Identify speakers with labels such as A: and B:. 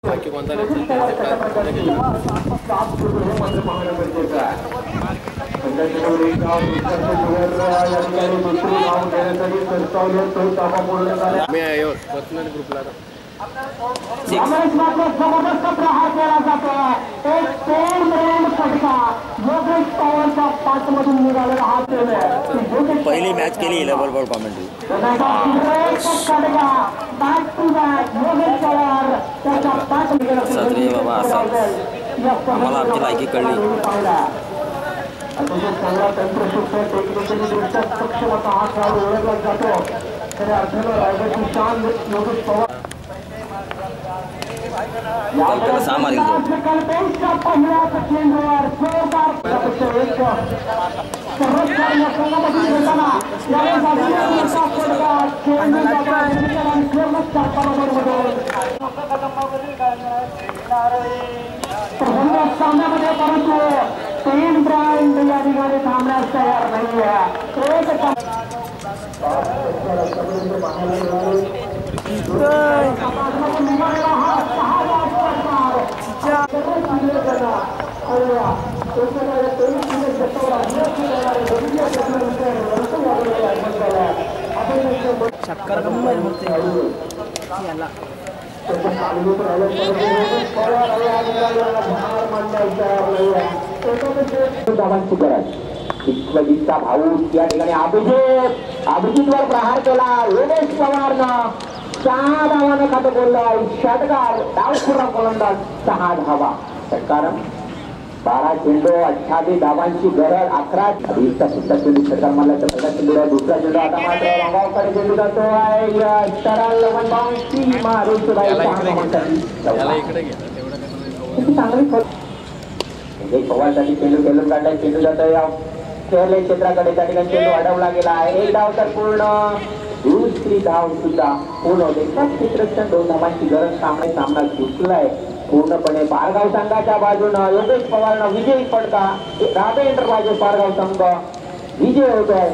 A: बाकी कोणता नाही पर्सनल ग्रुपला
B: जबरदस्त प्रहार केला जातो. एक फटका योगेश पवारच्या पाठमधून निघालेला हा
C: पहिली मॅच केली लेवल बॉल कॉमेंट्री सगळे बाबा असा आम्हाला आमची लायकी कळली.
B: अतिशय चांगला तंत्रशुद्ध टेक्निकली दृष्ट्या सक्षम असा हा खेळाडू ओळखला जातो. खऱ्या अर्थानं रायगडची शान योगेश पवार
C: सहा मार्ग
B: सामन्यामध्ये परंतु तीन ब्रँड या ठिकाणी थांबण्यास तयार नाही आहे.
D: शक्कर गंभीर होते याला
B: विश्वजितचा भाऊ या ठिकाणी अभिजितवर प्रहार केला. योगेश पवारनं 6 धावानं खातं बोललाय. षटकार डावखुरा गोलंदाज 6 धावा. कारण 12 चेंडू 28 धावांची गरज. 11 सुद्धा चेंडू षटकार मारला तर पहिला चेंडू दुसरा चेंडू आता मात्र रंगावकडे चेंडू जातोय. सरळ लवंडावची मारुतीबाई चांगली पवारसाठी चेंडू खेळून काढलाय. चेंडू जातोय खेळले क्षेत्राकडे. त्या ठिकाणी चेंडू अडवला गेला आहे. 1 धाव तर पूर्ण. दुसरी धाव सुद्धा पूर्ण होते. एकाच क्षेत्ररक्षण 2 धावांची गरज. सामना जिंकलाय पूर्णपणे पारगाव संघाच्या बाजूनं. योगेश पवारनं विजयी फटका. राबे एंटरप्राइजेस पारगाव संघ विजय होतोय.